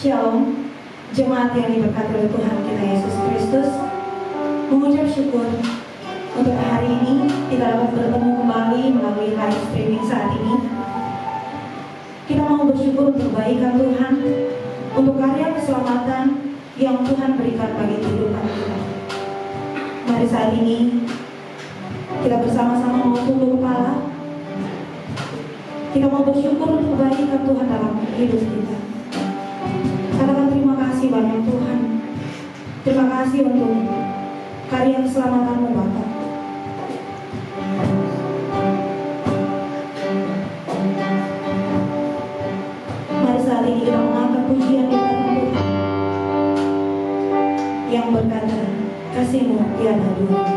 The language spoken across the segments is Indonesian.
Shalom, jemaat yang diberkati oleh Tuhan kita Yesus Kristus. Mengucap syukur untuk hari ini kita dapat bertemu kembali melalui live streaming saat ini. Kita mau bersyukur untuk kebaikan Tuhan, untuk karya keselamatan yang Tuhan berikan bagi kehidupan kita. Mari saat ini kita bersama-sama mau tunduk kepala. Kita mau bersyukur untuk kebaikan Tuhan dalam hidup kita. Katakan terima kasih banyak Tuhan. Terima kasih untuk karya keselamatan-Mu Bapa. Mari saat ini kita mengangkat pujian di hadapan Tuhan yang berkata, kasih-Mu tiada duanya.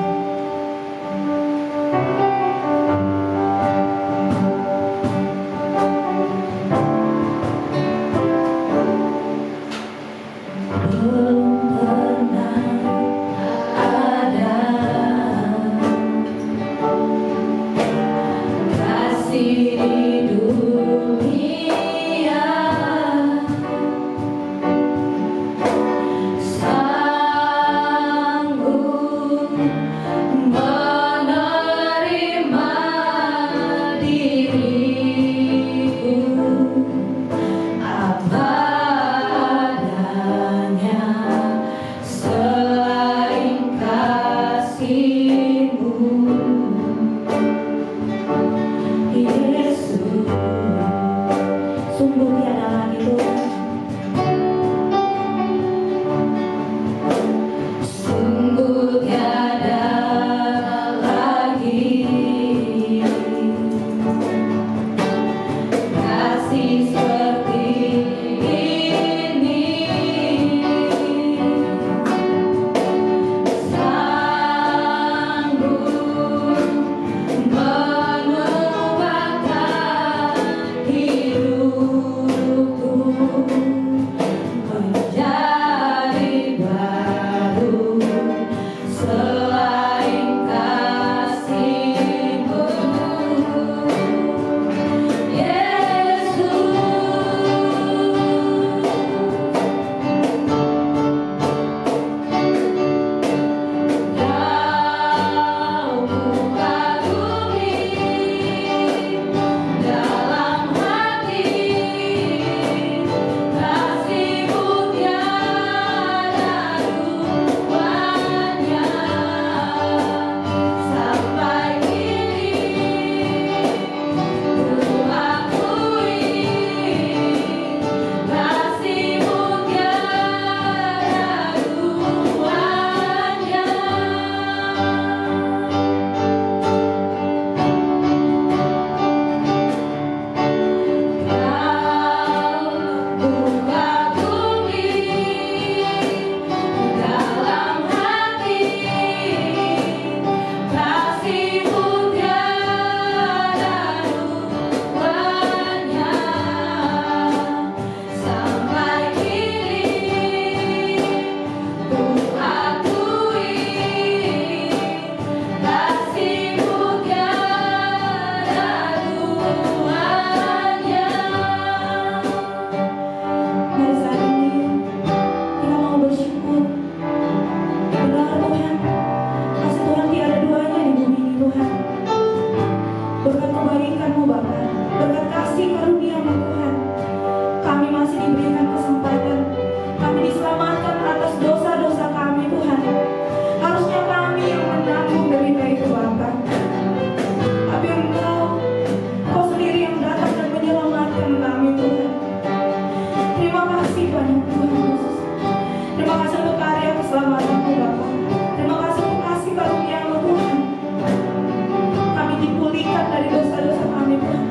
Kami dipulihkan dari dosa-dosa kami, Tuhan.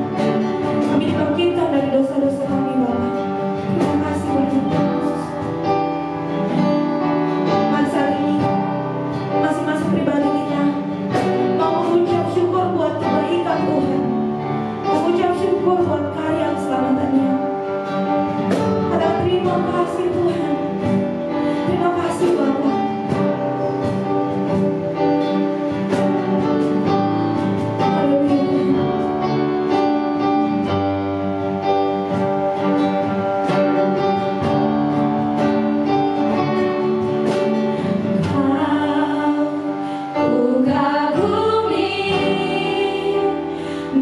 Kami dibangkitkan dari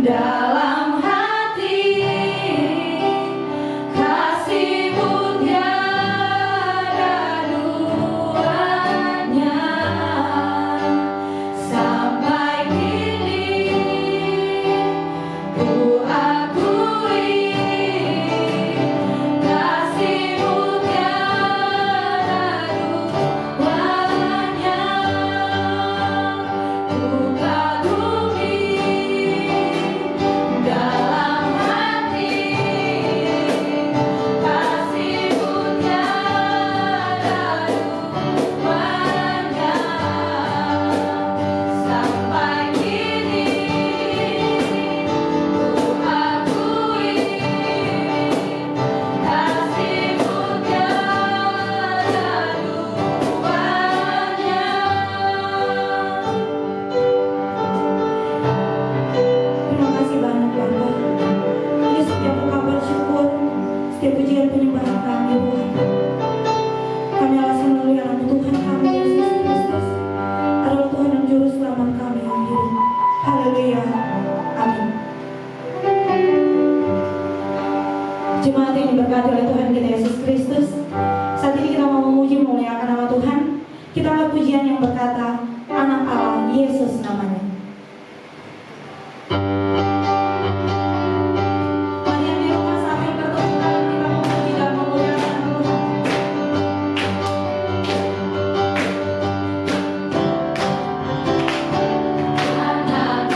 dalam hati, kasih-Mu tiada duanya. Sampai kini ku akui, kasih-Mu tiada duanya. Ku kagumi dalam hati, kasih-Mu tiada duanya. Sampai kini ku akui, kasih-Mu tiada duanya. Terima kasih banyak Bapa. Ini setiap kabar syukur, setiap pujian penyembahan kami Tuhan. Kami alasan melalui anak Tuhan kami Yesus Kristus adalah Tuhan dan Juru Selamat kami yang hidup. Haleluya. Amin. Jemaat yang diberkati oleh Tuhan kita Yesus Kristus, saat ini kita mau memuji memuliakan nama Tuhan. Kita angkat pujian yang berkata, Anak Allah Yesus namanya. Mari yang di rumah sambil bertepuk tangan kita memuji dan memuliakan nama Tuhan. Anak Allah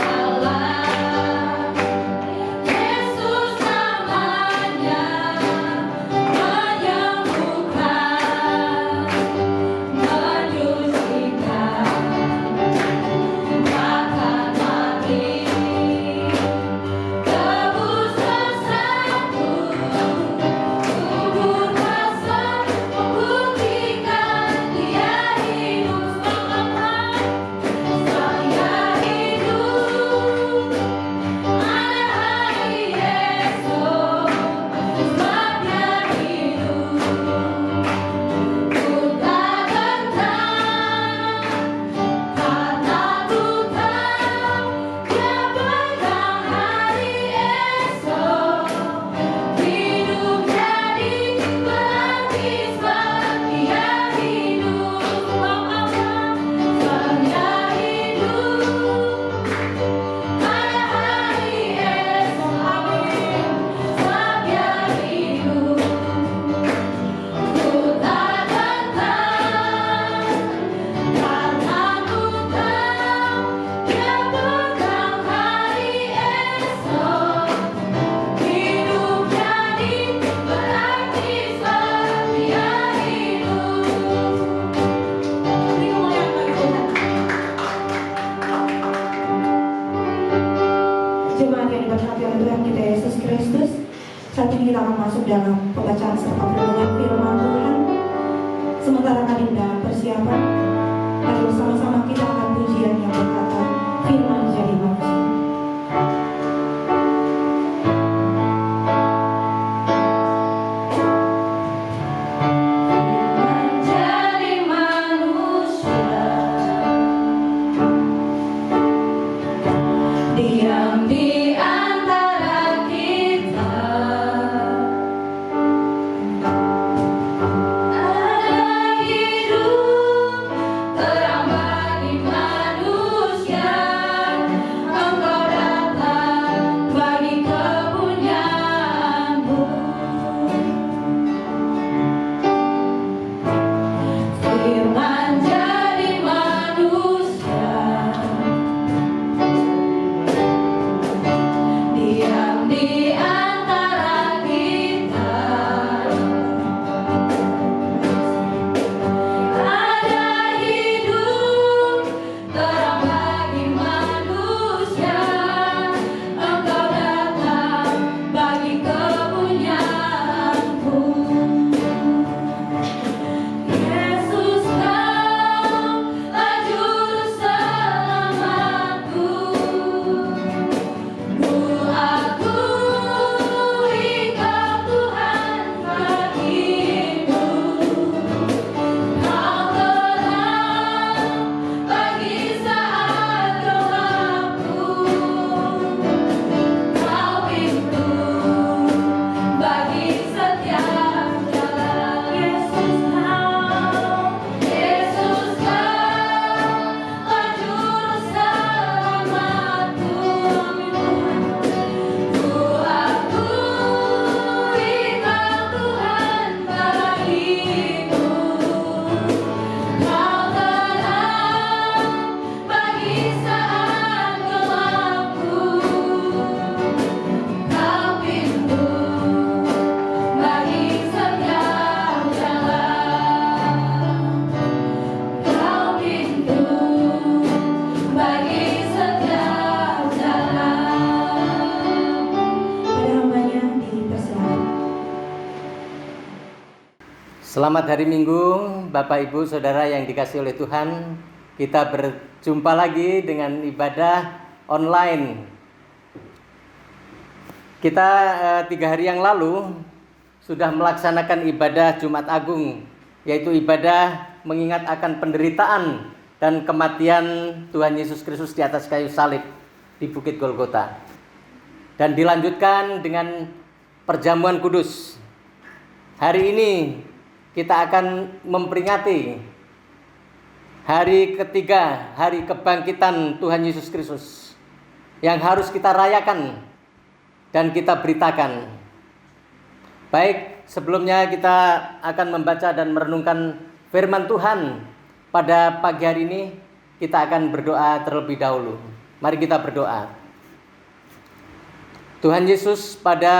Yesus namanya, menyembuhkan, menyucikan, bahkan mati, tebus dosaku, kubur kasar, membuktikan Dia hidup selamanya. Saya hidup, ada hari esok, sebabnya hidup. Ku tak gentar, tak takut, Dia pegang hari esok. Hidup jadi berarti sebab Dia hidup. Saya hidup, ada hari esok. Amin. Sebab Dia hidup. Ku tak gentar, tak takut, Dia pegang hari esok. Hidup jadi berarti sebab Dia hidup. Beri kemuliaan bagi Tuhan. Jemaat yang diberkati oleh Tuhan kita Yesus Kristus, saat ini kita akan masuk dalam pembacaan serta perenungan firman Tuhan. Sementara kami dalam persiapan, mari bersama-sama kita akan pujian yang berkata, Firman jadi manusia. Menjadi manusia, diam di antara kita. Ada hidup terang bagi manusia, Selamat hari Minggu, Bapak Ibu Saudara yang dikasihi oleh Tuhan. Kita berjumpa lagi dengan ibadah online. Kita 3 hari yang lalu sudah melaksanakan ibadah Jumat Agung, yaitu ibadah mengingat akan penderitaan dan kematian Tuhan Yesus Kristus di atas kayu salib di Bukit Golgota. Dan dilanjutkan dengan perjamuan kudus. Hari ini kita akan memperingati hari ketiga, hari kebangkitan Tuhan Yesus Kristus, yang harus kita rayakan dan kita beritakan. Baik, sebelumnya kita akan membaca dan merenungkan firman Tuhan pada pagi hari ini. Kita akan berdoa terlebih dahulu. Mari kita berdoa. Tuhan Yesus, pada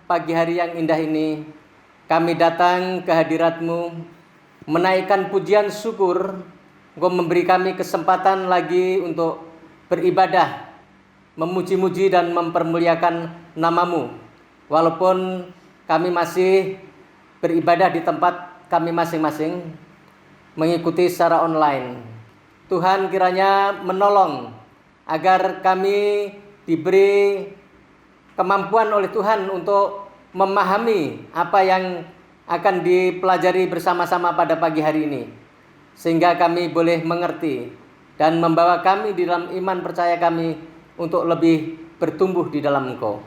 pagi hari yang indah ini, kami datang ke hadirat-Mu, menaikkan pujian syukur. Engkau memberi kami kesempatan lagi untuk beribadah, memuji-muji dan mempermuliakan nama-Mu. Walaupun kami masih beribadah di tempat kami masing-masing, mengikuti secara online. Tuhan kiranya menolong agar kami diberi kemampuan oleh Tuhan untuk memahami apa yang akan dipelajari bersama-sama pada pagi hari ini, sehingga kami boleh mengerti dan membawa kami di dalam iman percaya kami untuk lebih bertumbuh di dalam Engkau.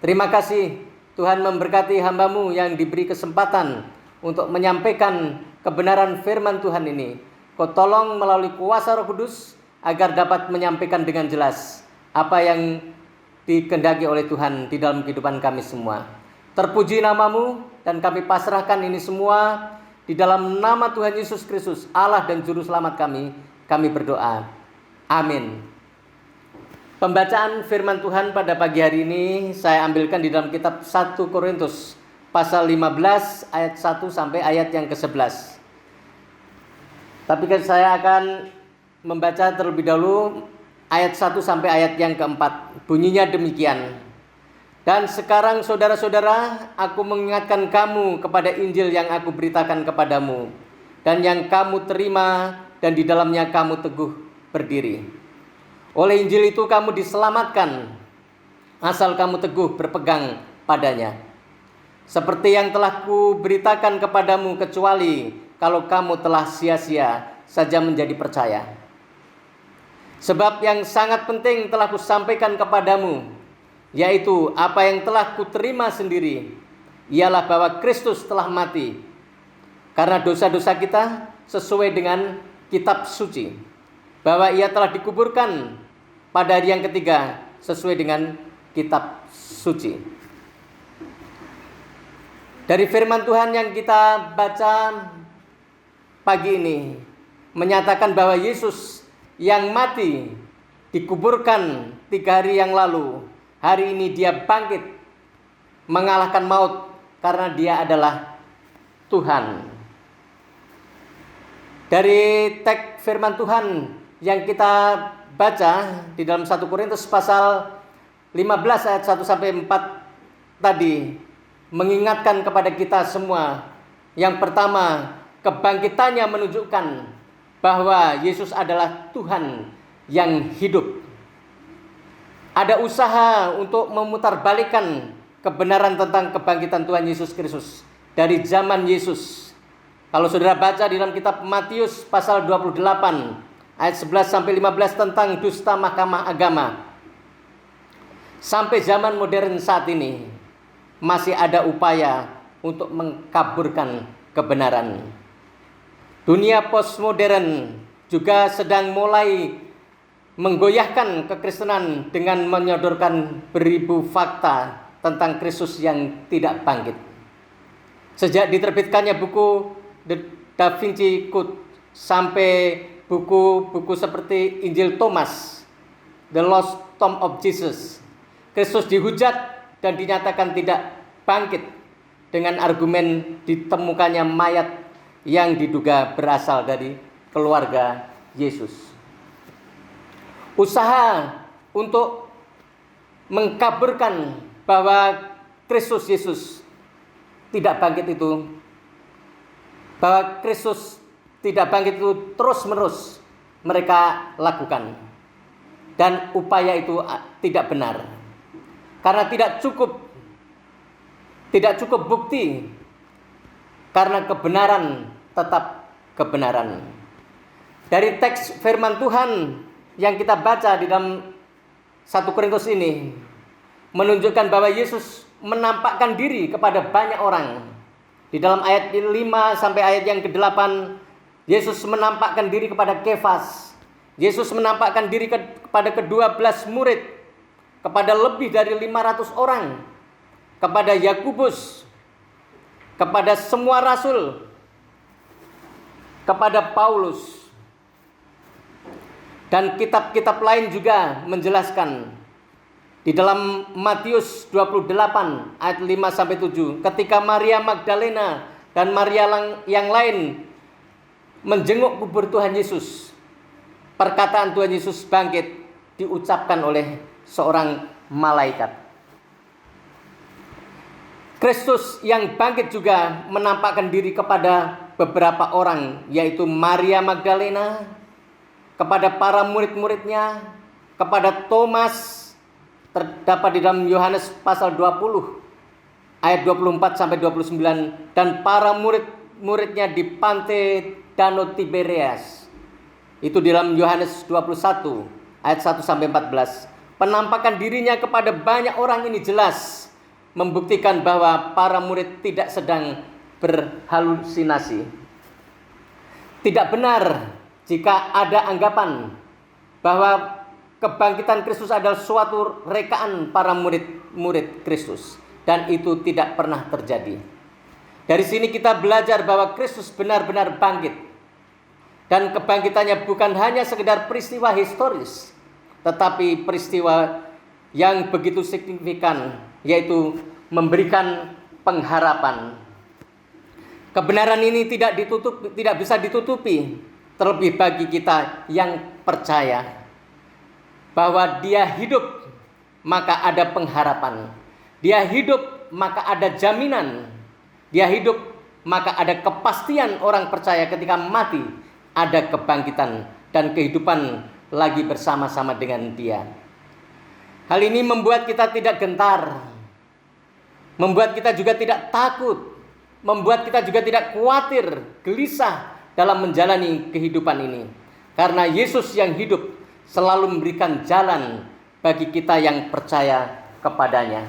Terima kasih Tuhan, memberkati hamba-Mu yang diberi kesempatan untuk menyampaikan kebenaran firman Tuhan ini. Kau tolong melalui kuasa Roh Kudus agar dapat menyampaikan dengan jelas apa yang dikehendaki oleh Tuhan di dalam kehidupan kami semua. Terpuji nama-Mu, dan kami pasrahkan ini semua di dalam nama Tuhan Yesus Kristus, Allah dan Juru Selamat kami berdoa. Amin. Pembacaan firman Tuhan pada pagi hari ini saya ambilkan di dalam kitab 1 Korintus pasal 15 ayat 1 sampai ayat yang ke-11. Tapi saya akan membaca terlebih dahulu ayat 1 sampai ayat yang ke-4. Bunyinya demikian. Dan sekarang saudara-saudara, aku mengingatkan kamu kepada Injil yang aku beritakan kepadamu, dan yang kamu terima dan di dalamnya kamu teguh berdiri. Oleh Injil itu kamu diselamatkan, asal kamu teguh berpegang padanya. Seperti yang telah kuberitakan kepadamu, kecuali kalau kamu telah sia-sia saja menjadi percaya. Sebab yang sangat penting telah kusampaikan kepadamu, yaitu apa yang telah kuterima sendiri, ialah bahwa Kristus telah mati karena dosa-dosa kita sesuai dengan kitab suci, bahwa Ia telah dikuburkan pada hari yang ketiga sesuai dengan kitab suci. Dari firman Tuhan yang kita baca pagi ini menyatakan bahwa Yesus yang mati dikuburkan 3 hari yang lalu, hari ini Dia bangkit mengalahkan maut karena Dia adalah Tuhan. Dari teks firman Tuhan yang kita baca di dalam 1 Korintus pasal 15 ayat 1 sampai 4 tadi mengingatkan kepada kita semua. Yang pertama, kebangkitannya menunjukkan bahwa Yesus adalah Tuhan yang hidup. Ada usaha untuk memutarbalikkan kebenaran tentang kebangkitan Tuhan Yesus Kristus dari zaman Yesus. Kalau saudara baca di dalam kitab Matius pasal 28 ayat 11 sampai 15 tentang dusta mahkamah agama, sampai zaman modern saat ini masih ada upaya untuk mengkaburkan kebenaran. Dunia postmodern juga sedang mulai menggoyahkan kekristenan dengan menyodorkan beribu fakta tentang Kristus yang tidak bangkit. Sejak diterbitkannya buku The Da Vinci Code sampai buku-buku seperti Injil Thomas, The Lost Tomb of Jesus, Kristus dihujat dan dinyatakan tidak bangkit dengan argumen ditemukannya mayat yang diduga berasal dari keluarga Yesus. Usaha untuk mengkaburkan bahwa Kristus Yesus tidak bangkit itu bahwa Kristus tidak bangkit itu terus-menerus mereka lakukan. Dan upaya itu tidak benar. Karena tidak cukup bukti. Karena kebenaran tetap kebenaran. Dari teks firman Tuhan yang kita baca di dalam 1 Korintus ini menunjukkan bahwa Yesus menampakkan diri kepada banyak orang. Di dalam ayat 5 sampai ayat yang ke-8, Yesus menampakkan diri kepada Kefas. Yesus menampakkan diri kepada ke-12 murid, kepada lebih dari 500 orang, kepada Yakobus, kepada semua rasul, kepada Paulus. Dan kitab-kitab lain juga menjelaskan. Di dalam Matius 28 ayat 5 sampai 7, ketika Maria Magdalena dan Maria yang lain menjenguk kubur Tuhan Yesus, perkataan Tuhan Yesus bangkit diucapkan oleh seorang malaikat. Kristus yang bangkit juga menampakkan diri kepada beberapa orang, yaitu Maria Magdalena, kepada para murid-muridnya, kepada Thomas, terdapat di dalam Yohanes pasal 20 ayat 24 sampai 29, dan para murid-muridnya di pantai Danau Tiberias. Itu di dalam Yohanes 21 ayat 1 sampai 14. Penampakan dirinya kepada banyak orang ini jelas membuktikan bahwa para murid tidak sedang berhalusinasi. Tidak benar jika ada anggapan bahwa kebangkitan Kristus adalah suatu rekaan para murid Kristus, dan itu tidak pernah terjadi. Dari sini kita belajar bahwa Kristus benar-benar bangkit, dan kebangkitannya bukan hanya sekedar peristiwa historis, tetapi peristiwa yang begitu signifikan, yaitu memberikan pengharapan. Kebenaran ini tidak bisa ditutupi, terlebih bagi kita yang percaya bahwa Dia hidup, maka ada pengharapan. Dia hidup, maka ada jaminan. Dia hidup, maka ada kepastian orang percaya ketika mati, ada kebangkitan dan kehidupan lagi bersama-sama dengan Dia. Hal ini membuat kita tidak gentar, membuat kita juga tidak takut, membuat kita juga tidak khawatir, gelisah dalam menjalani kehidupan ini. Karena Yesus yang hidup selalu memberikan jalan bagi kita yang percaya kepadanya.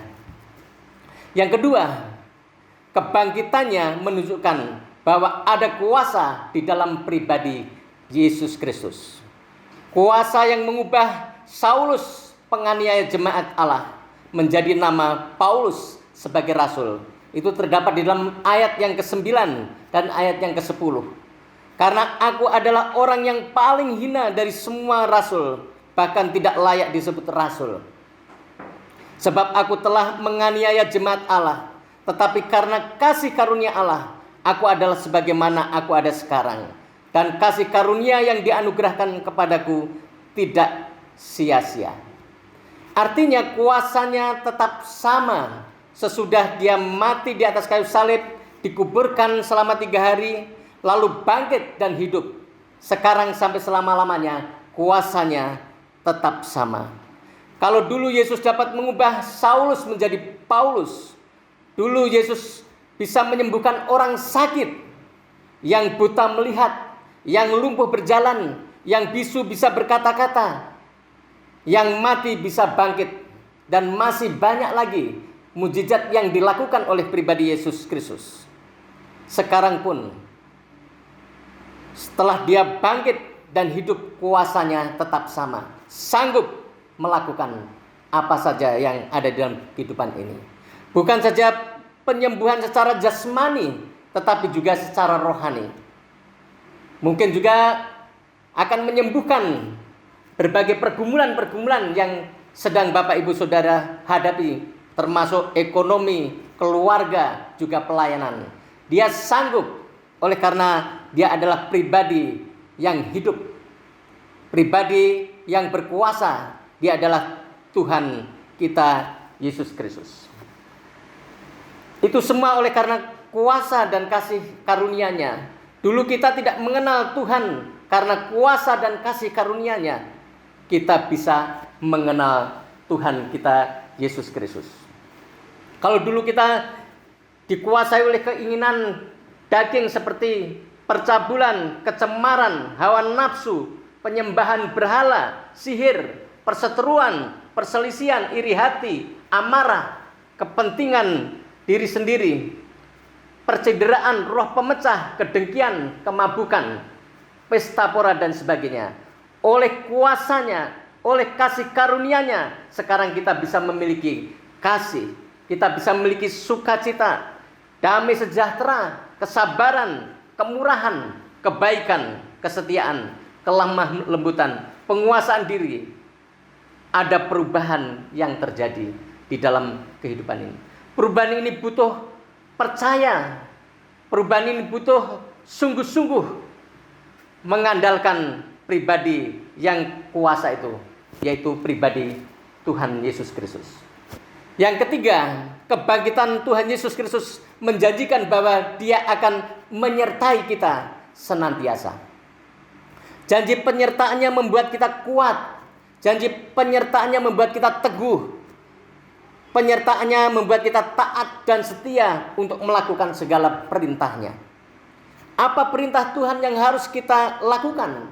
Yang kedua, kebangkitannya menunjukkan bahwa ada kuasa di dalam pribadi Yesus Kristus. Kuasa yang mengubah Saulus, penganiaya jemaat Allah, menjadi nama Paulus sebagai rasul. Itu terdapat di dalam ayat yang ke-9 dan ayat yang ke-10. Karena aku adalah orang yang paling hina dari semua rasul, bahkan tidak layak disebut rasul. Sebab aku telah menganiaya jemaat Allah, tetapi karena kasih karunia Allah, aku adalah sebagaimana aku ada sekarang. Dan kasih karunia yang dianugerahkan kepadaku tidak sia-sia. Artinya kuasanya tetap sama. Sesudah Dia mati di atas kayu salib, dikuburkan selama 3 hari, lalu bangkit dan hidup. Sekarang sampai selama-lamanya kuasanya tetap sama. Kalau dulu Yesus dapat mengubah Saulus menjadi Paulus, dulu Yesus bisa menyembuhkan orang sakit, yang buta melihat, yang lumpuh berjalan, yang bisu bisa berkata-kata, yang mati bisa bangkit, dan masih banyak lagi mujizat yang dilakukan oleh pribadi Yesus Kristus. Sekarang pun, setelah Dia bangkit dan hidup, kuasanya tetap sama, sanggup melakukan apa saja yang ada dalam kehidupan ini. Bukan saja penyembuhan secara jasmani, tetapi juga secara rohani. Mungkin juga akan menyembuhkan berbagai pergumulan-pergumulan yang sedang Bapak Ibu Saudara hadapi, termasuk ekonomi, keluarga, juga pelayanan. Dia sanggup oleh karena Dia adalah pribadi yang hidup, pribadi yang berkuasa. Dia adalah Tuhan kita Yesus Kristus. Itu semua oleh karena kuasa dan kasih karunia-Nya Dulu kita tidak mengenal Tuhan, karena kuasa dan kasih karunia-Nya kita bisa mengenal Tuhan kita Yesus Kristus. Kalau dulu kita dikuasai oleh keinginan daging seperti percabulan, kecemaran, hawa nafsu, penyembahan berhala, sihir, perseteruan, perselisihan, iri hati, amarah, kepentingan diri sendiri, percederaan, roh pemecah, kedengkian, kemabukan, pesta pora dan sebagainya. Oleh kuasanya, oleh kasih karunia-Nya, sekarang kita bisa memiliki kasih, kita bisa memiliki sukacita, damai sejahtera, kesabaran, kemurahan, kebaikan, kesetiaan, kelemah lembutan, penguasaan diri. Ada perubahan yang terjadi di dalam kehidupan ini. Perubahan ini butuh percaya. Perubahan ini butuh sungguh-sungguh mengandalkan pribadi yang kuasa itu, yaitu pribadi Tuhan Yesus Kristus. Yang ketiga, kebangkitan Tuhan Yesus Kristus menjanjikan bahwa Dia akan menyertai kita senantiasa. Janji penyertaannya membuat kita kuat. Janji penyertaannya membuat kita teguh. Penyertaannya membuat kita taat dan setia untuk melakukan segala perintah-Nya. Apa perintah Tuhan yang harus kita lakukan?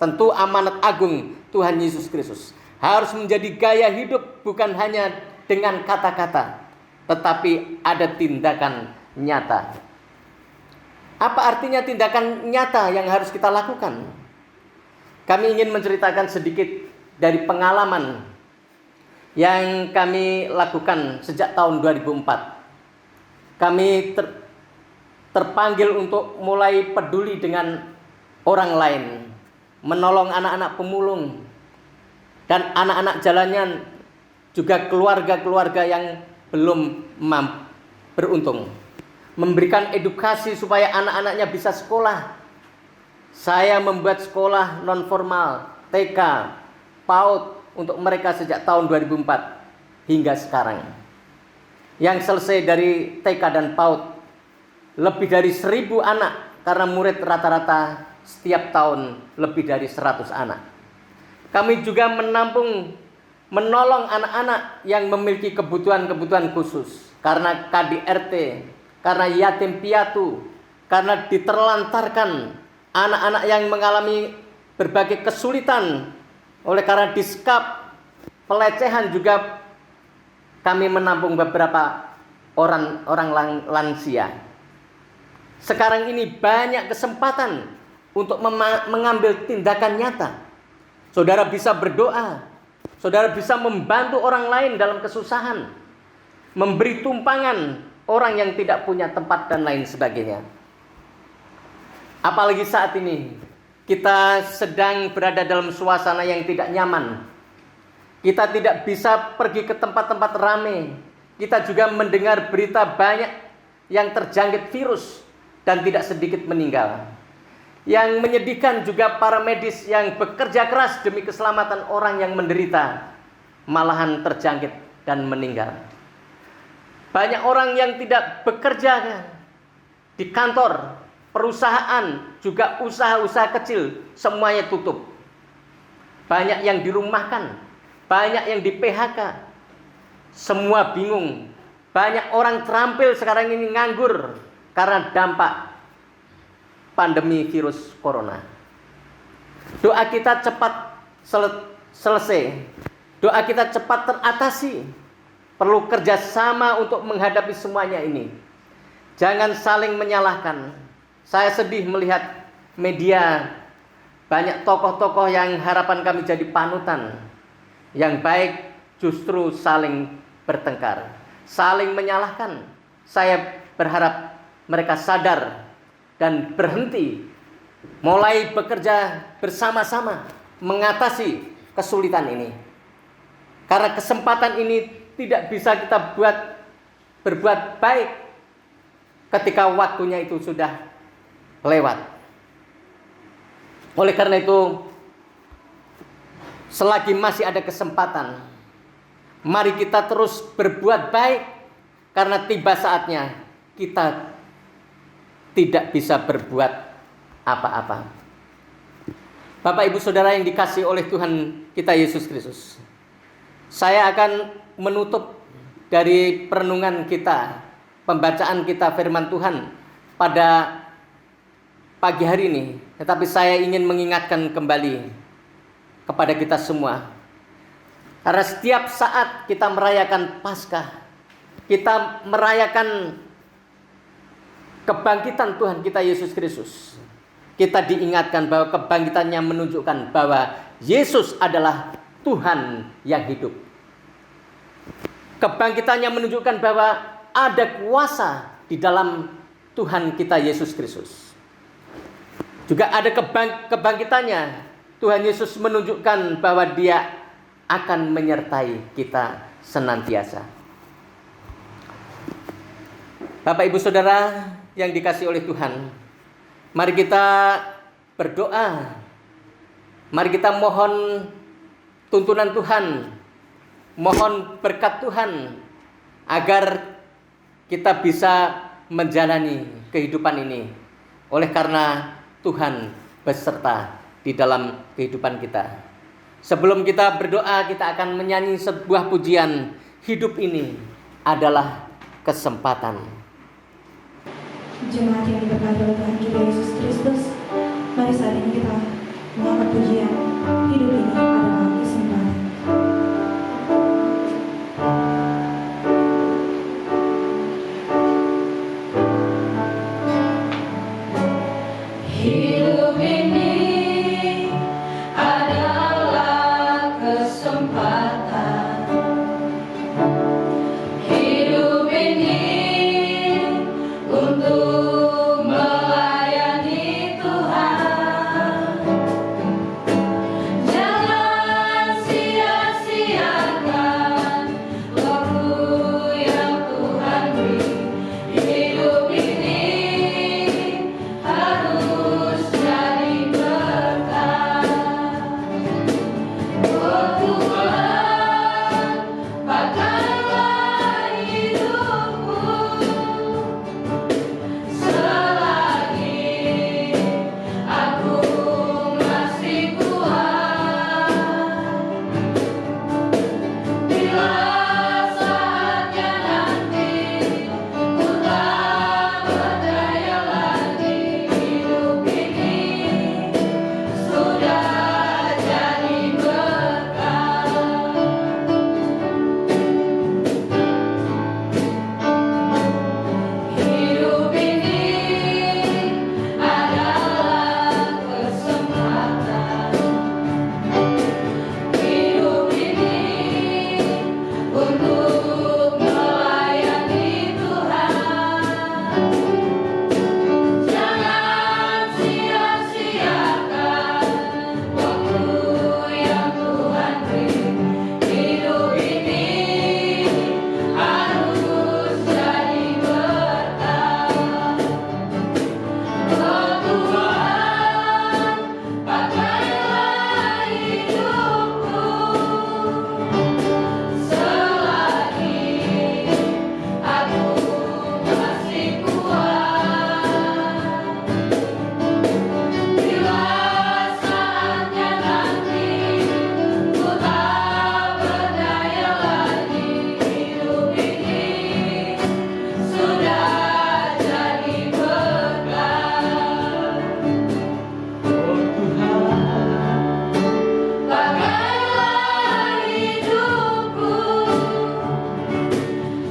Tentu amanat agung Tuhan Yesus Kristus harus menjadi gaya hidup, bukan hanya dengan kata-kata, tetapi ada tindakan nyata. Apa artinya tindakan nyata yang harus kita lakukan? Kami ingin menceritakan sedikit dari pengalaman yang kami lakukan sejak tahun 2004. Kami terpanggil untuk mulai peduli dengan orang lain, menolong anak-anak pemulung dan anak-anak jalanan, juga keluarga-keluarga yang belum beruntung, memberikan edukasi supaya anak-anaknya bisa sekolah. Saya membuat sekolah non formal, TK, PAUD untuk mereka sejak tahun 2004 hingga sekarang. Yang selesai dari TK dan PAUD lebih dari 1.000 anak, karena murid rata-rata setiap tahun lebih dari 100 anak. Kami juga menolong anak-anak yang memiliki kebutuhan-kebutuhan khusus, karena KDRT, karena yatim piatu, karena diterlantarkan, anak-anak yang mengalami berbagai kesulitan oleh karena diskap, pelecehan, juga kami menampung beberapa orang lansia. Sekarang ini banyak kesempatan untuk mengambil tindakan nyata. Saudara bisa berdoa, saudara bisa membantu orang lain dalam kesusahan, memberi tumpangan orang yang tidak punya tempat dan lain sebagainya. Apalagi saat ini kita sedang berada dalam suasana yang tidak nyaman. Kita tidak bisa pergi ke tempat-tempat ramai. Kita juga mendengar berita banyak yang terjangkit virus dan tidak sedikit meninggal. Yang menyedihkan juga para medis yang bekerja keras demi keselamatan orang yang menderita, malahan terjangkit dan meninggal. Banyak orang yang tidak bekerja di kantor, perusahaan, juga usaha-usaha kecil, semuanya tutup. Banyak yang dirumahkan, banyak yang di PHK. Semua bingung. Banyak orang terampil sekarang ini nganggur karena dampak pandemi virus corona. Doa kita cepat selesai. Doa kita cepat teratasi. Perlu kerjasama untuk menghadapi semuanya ini. Jangan saling menyalahkan. Saya sedih melihat media, banyak tokoh-tokoh yang harapan kami jadi panutan. Yang baik justru saling bertengkar, saling menyalahkan. Saya berharap mereka sadar dan berhenti, mulai bekerja bersama-sama mengatasi kesulitan ini. Karena kesempatan ini tidak bisa kita berbuat baik ketika waktunya itu sudah lewat. Oleh karena itu, selagi masih ada kesempatan, mari kita terus berbuat baik, karena tiba saatnya kita tidak bisa berbuat apa-apa. Bapak Ibu Saudara yang dikasihi oleh Tuhan kita Yesus Kristus, saya akan menutup dari perenungan kita, pembacaan kita firman Tuhan pada pagi hari ini. Tetapi saya ingin mengingatkan kembali kepada kita semua, karena setiap saat kita merayakan Paskah, kita merayakan kebangkitan Tuhan kita Yesus Kristus, kita diingatkan bahwa kebangkitannya menunjukkan bahwa Yesus adalah Tuhan yang hidup. Kebangkitannya menunjukkan bahwa ada kuasa di dalam Tuhan kita Yesus Kristus. Juga ada kebangkitannya, Tuhan Yesus menunjukkan bahwa Dia akan menyertai kita senantiasa. Bapak Ibu Saudara yang dikasihi oleh Tuhan, mari kita berdoa. Mari kita mohon tuntunan Tuhan, mohon berkat Tuhan, agar kita bisa menjalani kehidupan ini. Oleh karena Tuhan beserta di dalam kehidupan kita. Sebelum kita berdoa, kita akan menyanyi sebuah pujian. Hidup ini adalah kesempatan. Jemaat yang diberkati oleh Tuhan kita Yesus Kristus, mari saat ini kita mengangkat pujian. Hidup ini adalah kesempatan. Hidup ini adalah kesempatan. Hidup ini untuk melayani Tuhan. Jangan sia-siakan waktu yang Tuhan beri. Hidup ini harus jadi berkat. Oh Tuhan, pakailah hidupku selagi aku masih kuat. Bila saatnya nanti ku tak berdaya lagi, hidup ini sudah jadi berkat. Hidup ini adalah kesempatan. Hidup ini untuk melayani Tuhan. Jangan sia-siakan waktu yang Tuhan beri. Hidup ini harus jadi berkat. Oh Tuhan, pakailah hidupku selagi aku masih kuat. Bila saatnya nanti ku tak berdaya lagi, hidup ini sudah jadi berkat. Oh Tuhan, Pakailah hidupku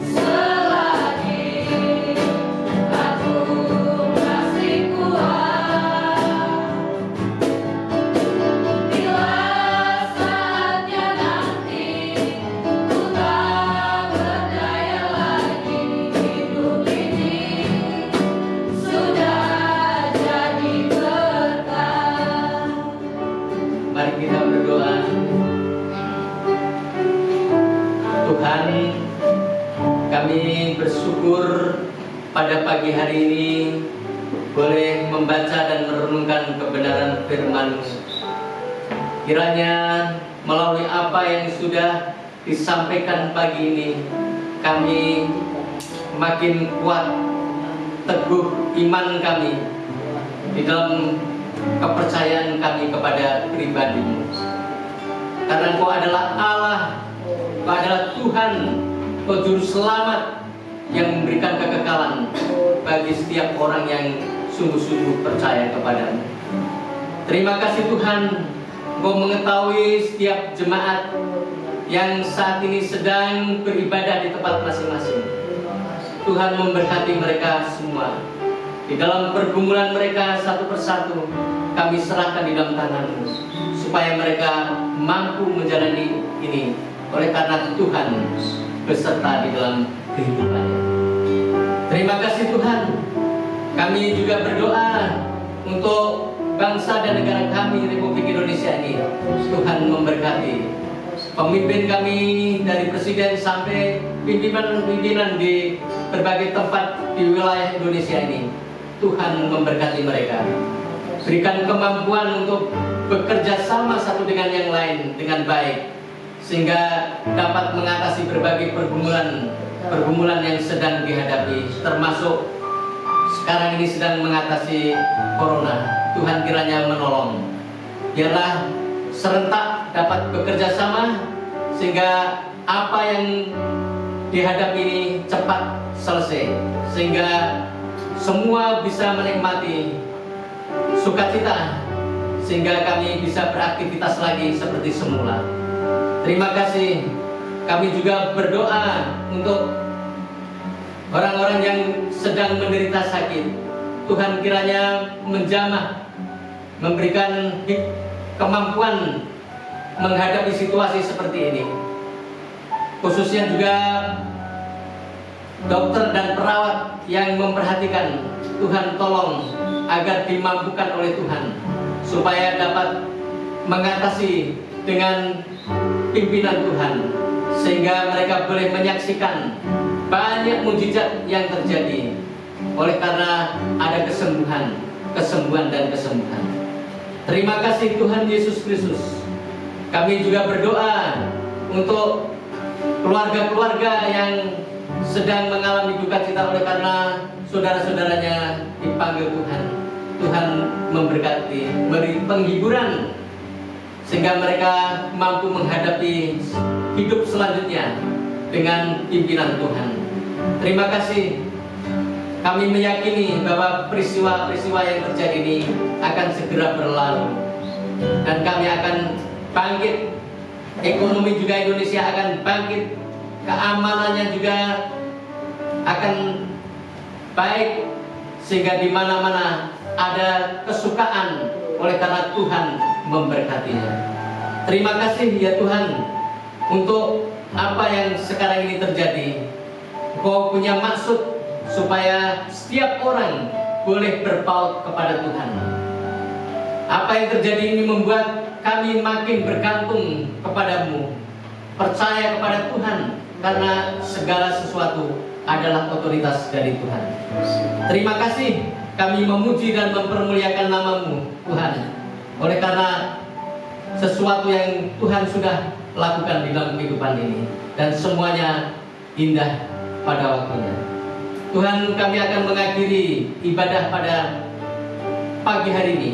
selagi aku masih kuat. Bila saatnya nanti ku tak berdaya lagi, hidup ini sudah jadi berkat. mari kita berdoa. Tuhan, kami bersyukur pada pagi hari ini boleh membaca dan merenungkan kebenaran firman-Mu. Kiranya melalui apa yang sudah disampaikan pagi ini, kami makin kuat, teguh iman kami, di dalam kepercayaan kami kepada pribadi-Mu. Karena Engkau adalah Allah, Engkau adalah Tuhan, Engkau Juru Selamat yang memberikan kekekalan bagi setiap orang yang sungguh-sungguh percaya kepada-Mu. Terima kasih Tuhan, Engkau mengetahui setiap jemaat yang saat ini sedang beribadah di tempat masing-masing. Tuhan memberkati mereka semua. Di dalam pergumulan mereka satu persatu, kami serahkan di dalam tangan-Mu, supaya mereka mampu menjalani ini, oleh karena Tuhan beserta di dalam kehidupannya. Terima kasih Tuhan. Kami juga berdoa untuk bangsa dan negara kami, Republik Indonesia ini. Tuhan memberkati pemimpin kami, dari presiden sampai pimpinan-pimpinan di berbagai tempat di wilayah Indonesia ini. Tuhan memberkati mereka. Berikan kemampuan untuk bekerja sama satu dengan yang lain dengan baik, sehingga dapat mengatasi berbagai pergumulan yang sedang dihadapi, termasuk sekarang ini sedang mengatasi corona. Tuhan kiranya menolong. Biarlah serentak dapat bekerja sama, sehingga apa yang dihadapi ini cepat selesai, sehingga semua bisa menikmati sukacita, sehingga kami bisa beraktivitas lagi seperti semula. Terima kasih. Kami juga berdoa untuk orang-orang yang sedang menderita sakit. Tuhan kiranya menjamah, memberikan kemampuan menghadapi situasi seperti ini. Khususnya juga dokter dan perawat yang memperhatikan. Tuhan tolong agar dimampukan oleh Tuhan, supaya dapat mengatasi dengan pimpinan Tuhan, sehingga mereka boleh menyaksikan banyak mujizat yang terjadi, oleh karena ada kesembuhan dan kesembuhan. Terima kasih Tuhan Yesus Kristus. Kami juga berdoa untuk keluarga-keluarga yang sedang mengalami duka cita oleh karena saudara-saudaranya dipanggil Tuhan. Tuhan memberkati, beri penghiburan, sehingga mereka mampu menghadapi hidup selanjutnya dengan pimpinan Tuhan. Terima kasih. Kami meyakini bahwa peristiwa-peristiwa yang terjadi ini akan segera berlalu, dan kami akan bangkit. Ekonomi juga Indonesia akan bangkit, keamanannya juga akan baik, sehingga di mana-mana ada kesukaan oleh karena Tuhan memberkatinya. Terima kasih ya Tuhan untuk apa yang sekarang ini terjadi. Engkau punya maksud supaya setiap orang boleh berpaut kepada Tuhan. Apa yang terjadi ini membuat kami makin bergantung kepadamu, percaya kepada Tuhan, karena segala sesuatu adalah otoritas dari Tuhan. Terima kasih, kami memuji dan mempermuliakan nama-Mu Tuhan, oleh karena sesuatu yang Tuhan sudah lakukan di dalam kehidupan ini, dan semuanya indah pada waktunya. Tuhan, kami akan mengakhiri ibadah pada pagi hari ini,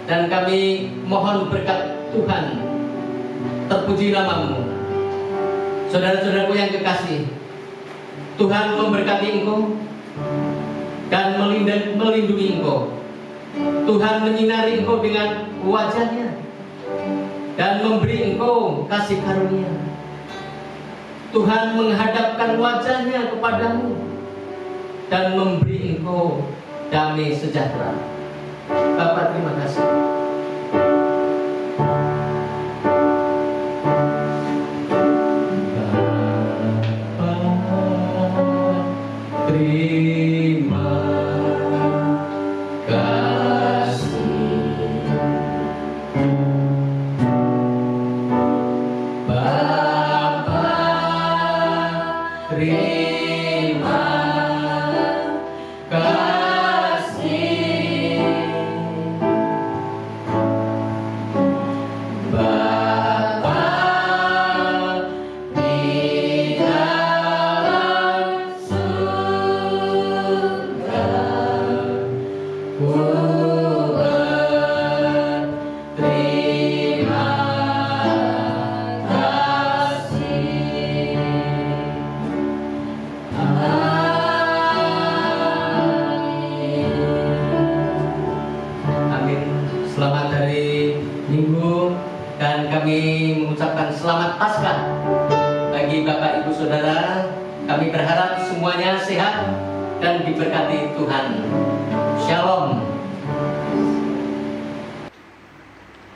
dan kami mohon berkat Tuhan. Terpuji nama-Mu. Saudara-saudaraku yang kekasih, Tuhan memberkati engkau dan melindungi engkau. Tuhan menyinari engkau dengan wajah-Nya dan memberi engkau kasih karunia. Tuhan menghadapkan wajah-Nya kepadamu dan memberi engkau damai sejahtera. Bapa, terima kasih. Terima kasih Bapa, terima kasih Bapa di dalam surga. kami mengucapkan selamat Paskah bagi Bapak Ibu Saudara. Kami berharap semuanya sehat dan diberkati Tuhan. Shalom.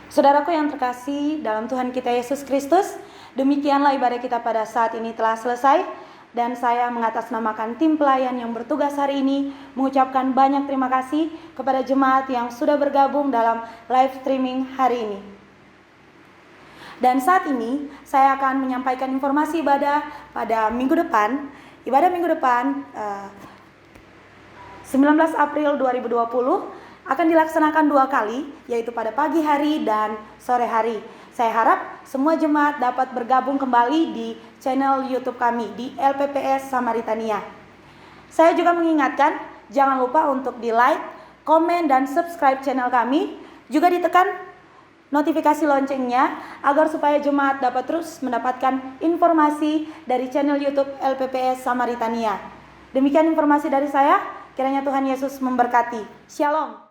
Saudaraku yang terkasih dalam Tuhan kita Yesus Kristus, demikianlah ibadah kita pada saat ini telah selesai. Dan saya mengatasnamakan tim pelayan yang bertugas hari ini mengucapkan banyak terima kasih kepada jemaat yang sudah bergabung dalam live streaming hari ini. Dan saat ini saya akan menyampaikan informasi ibadah pada minggu depan. Ibadah minggu depan 19 April 2020 akan dilaksanakan 2 kali, yaitu pada pagi hari dan sore hari. Saya harap semua jemaat dapat bergabung kembali di channel YouTube kami di LPPS Samaritania. Saya juga mengingatkan, jangan lupa untuk di-like, komen, dan subscribe channel kami. Juga ditekan notifikasi loncengnya agar supaya jemaat dapat terus mendapatkan informasi dari channel YouTube LPPS Samaritania. Demikian informasi dari saya, kiranya Tuhan Yesus memberkati. Shalom.